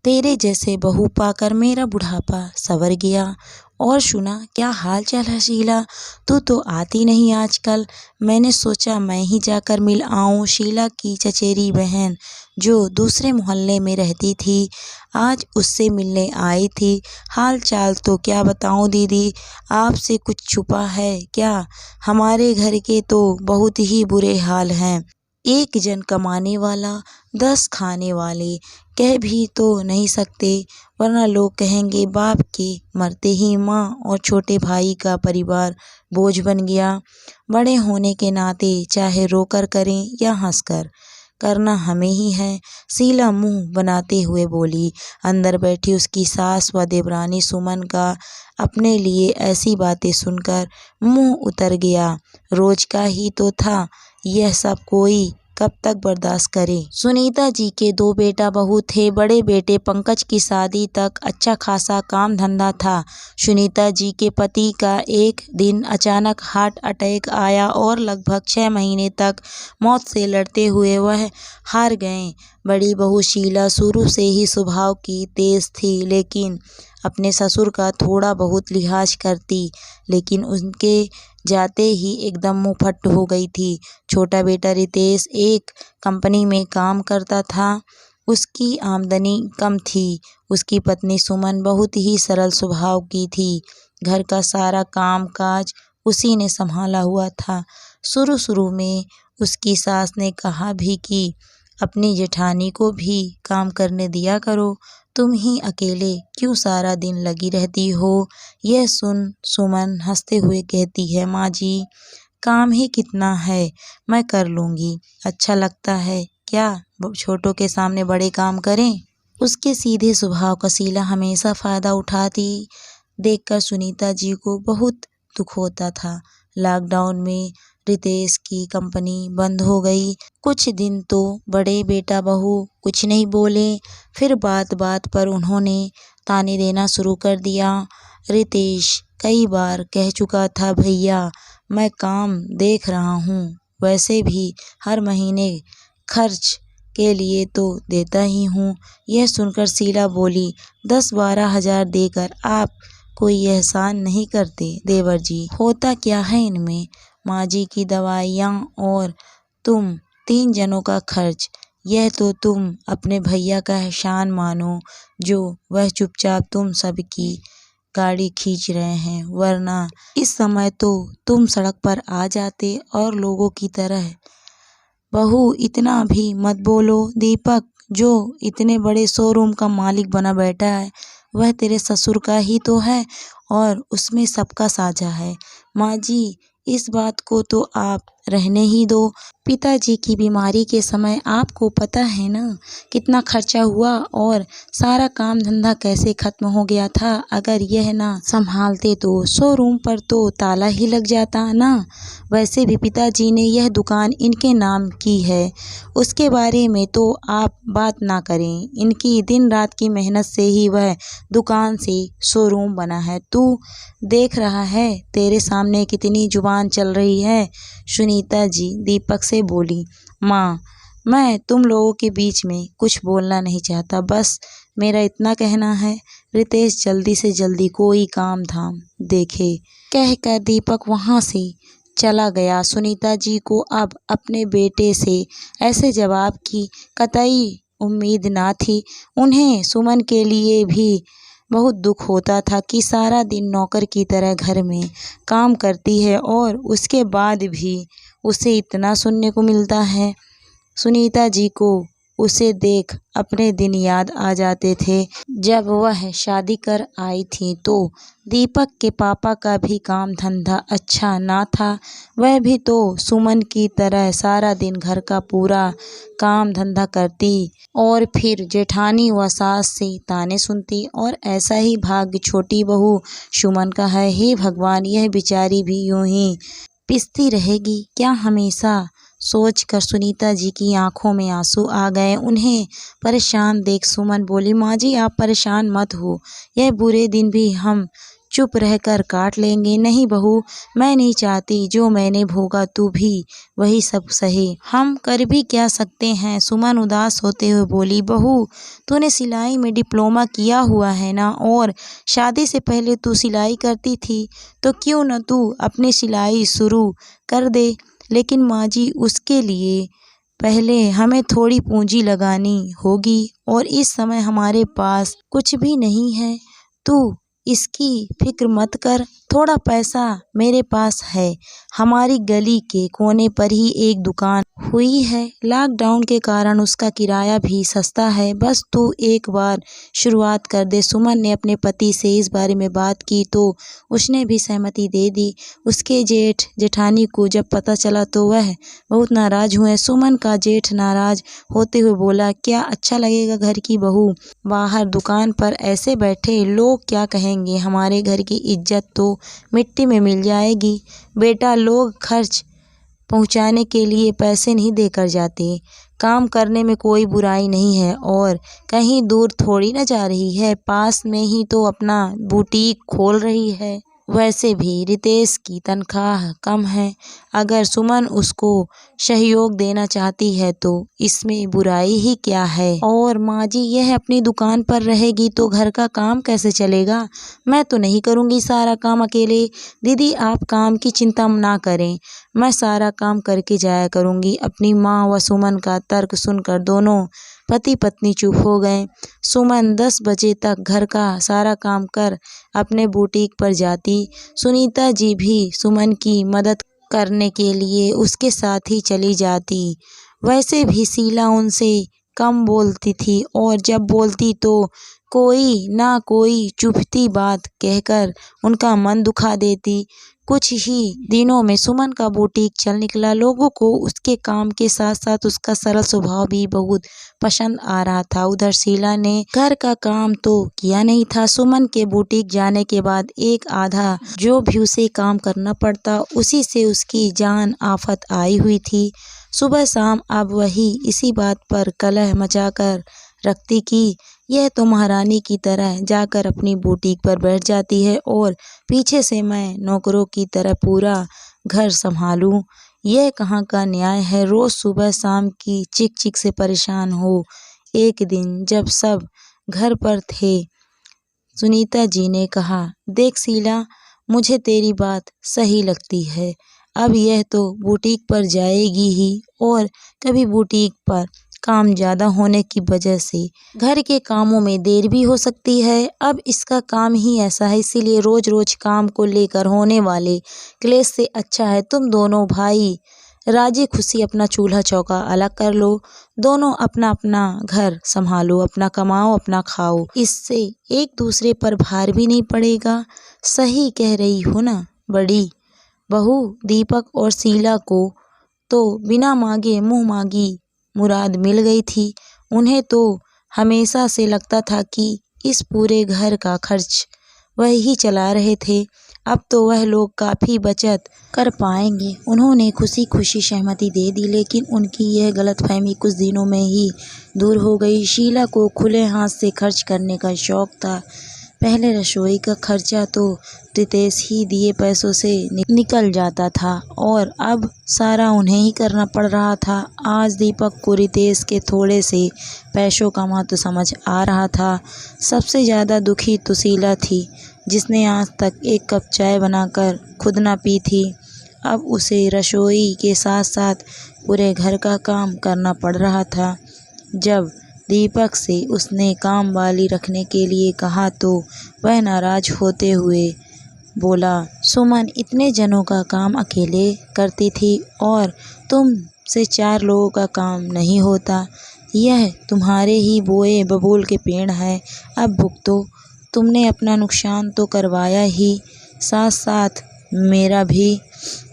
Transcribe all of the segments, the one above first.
तेरे जैसे बहू पाकर मेरा बुढ़ापा संवर गया। और सुना, क्या हाल चाल है शीला? तू तो आती नहीं आजकल। मैंने सोचा मैं ही जाकर मिल आऊं। शीला की चचेरी बहन जो दूसरे मोहल्ले में रहती थी, आज उससे मिलने आई थी। हाल चाल तो क्या बताऊं दीदी, आपसे कुछ छुपा है क्या? हमारे घर के तो बहुत ही बुरे हाल हैं। एक जन कमाने वाला, 10 खाने वाले। कह भी तो नहीं सकते, वरना लोग कहेंगे बाप के मरते ही माँ और छोटे भाई का परिवार बोझ बन गया। बड़े होने के नाते चाहे रोकर करें या हंसकर, करना हमें ही है। शीला मुंह बनाते हुए बोली। अंदर बैठी उसकी सास व देवरानी सुमन का अपने लिए ऐसी बातें सुनकर मुंह उतर गया। रोज का ही तो था यह सब, कोई कब तक बर्दाश्त करे। सुनीता जी के 2 बेटा बहू थे। बड़े बेटे पंकज की शादी तक अच्छा खासा काम धंधा था। सुनीता जी के पति का एक दिन अचानक हार्ट अटैक आया और लगभग 6 महीने तक मौत से लड़ते हुए वह हार गए। बड़ी बहू शीला शुरू से ही स्वभाव की तेज थी, लेकिन अपने ससुर का थोड़ा बहुत लिहाज करती, लेकिन उनके जाते ही एकदम मुंह फट हो गई थी। छोटा बेटा रितेश एक कंपनी में काम करता था। उसकी आमदनी कम थी। उसकी पत्नी सुमन बहुत ही सरल स्वभाव की थी। घर का सारा काम काज उसी ने संभाला हुआ था। शुरू शुरू में उसकी सास ने कहा भी कि अपनी जेठानी को भी काम करने दिया करो, तुम ही अकेले क्यों सारा दिन लगी रहती हो। यह सुन सुमन हंसते हुए कहती है, माँ जी, काम ही कितना है, मैं कर लूँगी। अच्छा लगता है क्या छोटों के सामने बड़े काम करें? उसके सीधे स्वभाव का शीला हमेशा फायदा उठाती देखकर सुनीता जी को बहुत दुख होता था। लॉकडाउन में रितेश की कंपनी बंद हो गई। कुछ दिन तो बड़े बेटा बहू कुछ नहीं बोले, फिर बात बात पर उन्होंने ताने देना शुरू कर दिया। रितेश कई बार कह चुका था, भैया मैं काम देख रहा हूँ, वैसे भी हर महीने खर्च के लिए तो देता ही हूँ। यह सुनकर शीला बोली, 10-12 हजार देकर आप कोई एहसान नहीं करते देवर जी। होता क्या है इनमें, माँ जी की दवाइयाँ और तुम 3 जनों का खर्च, यह तो तुम अपने भैया का एहसान मानो जो वह चुपचाप तुम सबकी गाड़ी खींच रहे हैं, वरना इस समय तो तुम सड़क पर आ जाते। और लोगों की तरह बहू इतना भी मत बोलो। दीपक जो इतने बड़े शोरूम का मालिक बना बैठा है, वह तेरे ससुर का ही तो है और उसमें सबका साझा है। माँ जी, इस बात को तो आप रहने ही दो। पिताजी की बीमारी के समय आपको पता है ना कितना खर्चा हुआ और सारा काम धंधा कैसे खत्म हो गया था। अगर यह ना संभालते तो शोरूम पर तो ताला ही लग जाता ना। वैसे भी पिताजी ने यह दुकान इनके नाम की है, उसके बारे में तो आप बात ना करें। इनकी दिन रात की मेहनत से ही वह दुकान से शोरूम बना है। तू देख रहा है तेरे सामने कितनी जुबान चल रही है। सुनीता जी दीपक से बोली, माँ मैं तुम लोगों के बीच में कुछ बोलना नहीं चाहता, बस मेरा इतना कहना है, रितेश जल्दी से जल्दी कोई काम धाम देखे। कहकर दीपक वहाँ से चला गया। सुनीता जी को अब अपने बेटे से ऐसे जवाब की कतई उम्मीद ना थी। उन्हें सुमन के लिए भी बहुत दुख होता था कि सारा दिन नौकर की तरह घर में काम करती है और उसके बाद भी उसे इतना सुनने को मिलता है। सुनीता जी को उसे देख अपने दिन याद आ जाते थे जब वह शादी कर आई थी तो दीपक के पापा का भी काम धंधा अच्छा ना था। वह भी तो सुमन की तरह सारा दिन घर का पूरा काम धंधा करती और फिर जेठानी व सास से ताने सुनती। और ऐसा ही भाग्य छोटी बहू सुमन का है। हे भगवान, यह बेचारी भी यूं ही पिसती रहेगी क्या हमेशा, सोचकर सुनीता जी की आंखों में आंसू आ गए। उन्हें परेशान देख सुमन बोली, माँ जी आप परेशान मत हो, यह बुरे दिन भी हम चुप रहकर काट लेंगे। नहीं बहू, मैं नहीं चाहती जो मैंने भोगा तू भी वही सब सहे। हम कर भी क्या सकते हैं। सुमन उदास होते हुए बोली, बहू तूने सिलाई में डिप्लोमा किया हुआ है ना, और शादी से पहले तू सिलाई करती थी, तो क्यों न तू अपनी सिलाई शुरू कर दे। लेकिन माँ जी, उसके लिए पहले हमें थोड़ी पूंजी लगानी होगी, और इस समय हमारे पास कुछ भी नहीं है। तू इसकी फिक्र मत कर, थोड़ा पैसा मेरे पास है। हमारी गली के कोने पर ही एक दुकान हुई है, लॉकडाउन के कारण उसका किराया भी सस्ता है। बस तू एक बार शुरुआत कर दे। सुमन ने अपने पति से इस बारे में बात की तो उसने भी सहमति दे दी। उसके जेठ जेठानी को जब पता चला तो वह बहुत नाराज हुए। सुमन का जेठ नाराज होते हुए बोला, क्या अच्छा लगेगा घर की बहू बाहर दुकान पर ऐसे बैठे, लोग क्या कहेंगे। हमारे घर की इज्जत तो मिट्टी में मिल जाएगी। बेटा, लोग खर्च पहुंचाने के लिए पैसे नहीं देकर जाते। काम करने में कोई बुराई नहीं है, और कहीं दूर थोड़ी ना जा रही है, पास में ही तो अपना बुटीक खोल रही है। वैसे भी रितेश की तनख्वाह कम है। अगर सुमन उसको सहयोग देना चाहती है तो इसमें बुराई ही क्या है। और माँ जी, यह अपनी दुकान पर रहेगी तो घर का काम कैसे चलेगा। मैं तो नहीं करूँगी सारा काम अकेले। दीदी, आप काम की चिंता ना करें, मैं सारा काम करके जाया करूँगी। अपनी माँ व सुमन का तर्क सुनकर दोनों पति पत्नी चुप हो गए। सुमन 10 बजे तक घर का सारा काम कर अपने बुटीक पर जाती। सुनीता जी भी सुमन की मदद करने के लिए उसके साथ ही चली जाती। वैसे भी शीला उनसे कम बोलती थी, और जब बोलती तो कोई ना कोई चुभती बात कहकर उनका मन दुखा देती। कुछ ही दिनों में सुमन का बुटीक चल निकला। लोगों को उसके काम के साथ साथ उसका सरल स्वभाव भी बहुत पसंद आ रहा था। उधर शीला ने घर का काम तो किया नहीं था। सुमन के बुटीक जाने के बाद एक आधा जो भी उसे काम करना पड़ता, उसी से उसकी जान आफत आई हुई थी। सुबह शाम अब वही इसी बात पर कलह मचाकर रखती कि यह तो महारानी की तरह जाकर अपनी बुटीक पर बैठ जाती है, और पीछे से मैं नौकरों की तरह पूरा घर संभालूं। यह कहाँ का न्याय है। रोज सुबह शाम की चिक चिक से परेशान हो। एक दिन जब सब घर पर थे, सुनीता जी ने कहा, देख शीला, मुझे तेरी बात सही लगती है। अब यह तो बुटीक पर जाएगी ही, और कभी बुटीक पर काम ज़्यादा होने की वजह से घर के कामों में देर भी हो सकती है। अब इसका काम ही ऐसा है, इसीलिए रोज रोज काम को लेकर होने वाले क्लेश से अच्छा है तुम दोनों भाई राजी खुशी अपना चूल्हा चौका अलग कर लो। दोनों अपना अपना घर संभालो, अपना कमाओ, अपना खाओ। इससे एक दूसरे पर भार भी नहीं पड़ेगा। सही कह रही हो ना बड़ी बहू। दीपक और शीला को तो बिना मांगे मुँह मांगी मुराद मिल गई थी। उन्हें तो हमेशा से लगता था कि इस पूरे घर का खर्च वह ही चला रहे थे। अब तो वह लोग काफ़ी बचत कर पाएंगे। उन्होंने खुशी खुशी सहमति दे दी, लेकिन उनकी यह गलतफहमी कुछ दिनों में ही दूर हो गई। शीला को खुले हाथ से खर्च करने का शौक था। पहले रसोई का खर्चा तो रितेश ही दिए पैसों से निकल जाता था, और अब सारा उन्हें ही करना पड़ रहा था। आज दीपक को रितेश के थोड़े से पैसों का महत्व समझ आ रहा था। सबसे ज़्यादा दुखी तो शीला थी, जिसने आज तक एक कप चाय बनाकर खुद ना पी थी। अब उसे रसोई के साथ साथ पूरे घर का काम करना पड़ रहा था। जब दीपक से उसने काम वाली रखने के लिए कहा तो वह नाराज होते हुए बोला, सुमन इतने जनों का काम अकेले करती थी, और तुम से 4 लोगों का काम नहीं होता। यह तुम्हारे ही बोए बबूल के पेड़ हैं, अब भुगतो। तुमने अपना नुकसान तो करवाया ही, साथ साथ मेरा भी।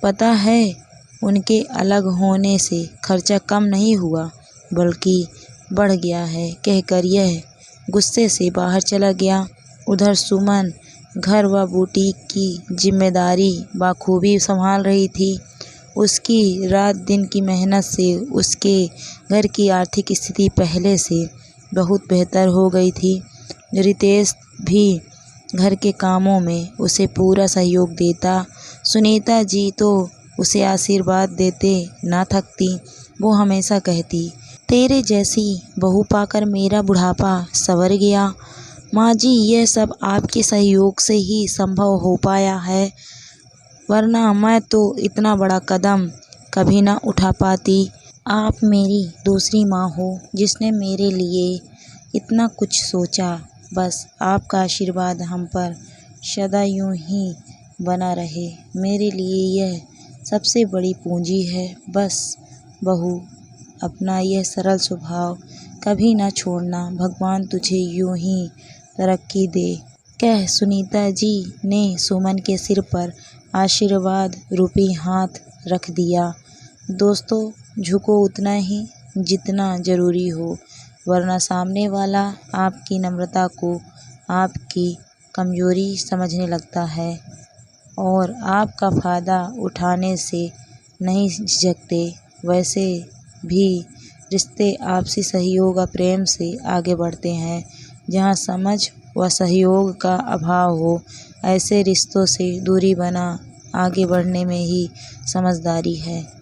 पता है, उनके अलग होने से खर्चा कम नहीं हुआ बल्कि बढ़ गया है, कहकर यह गुस्से से बाहर चला गया। उधर सुमन घर व बुटीक की जिम्मेदारी बखूबी संभाल रही थी। उसकी रात दिन की मेहनत से उसके घर की आर्थिक स्थिति पहले से बहुत बेहतर हो गई थी। रितेश भी घर के कामों में उसे पूरा सहयोग देता। सुनीता जी तो उसे आशीर्वाद देते ना थकती। वो हमेशा कहती, तेरे जैसी बहू पाकर मेरा बुढ़ापा संवर गया। माँ जी, यह सब आपके सहयोग से ही संभव हो पाया है, वरना मैं तो इतना बड़ा कदम कभी ना उठा पाती। आप मेरी दूसरी माँ हो जिसने मेरे लिए इतना कुछ सोचा। बस आपका आशीर्वाद हम पर सदा यूं ही बना रहे, मेरे लिए यह सबसे बड़ी पूंजी है। बस बहू, अपना यह सरल स्वभाव कभी ना छोड़ना। भगवान तुझे यूं ही तरक्की दे, कह सुनीता जी ने सुमन के सिर पर आशीर्वाद रूपी हाथ रख दिया। दोस्तों, झुको उतना ही जितना ज़रूरी हो, वरना सामने वाला आपकी नम्रता को आपकी कमज़ोरी समझने लगता है और आपका फ़ायदा उठाने से नहीं झिझकते। वैसे भी रिश्ते आपसी सहयोग और प्रेम से आगे बढ़ते हैं। जहाँ समझ व सहयोग का अभाव हो, ऐसे रिश्तों से दूरी बना आगे बढ़ने में ही समझदारी है।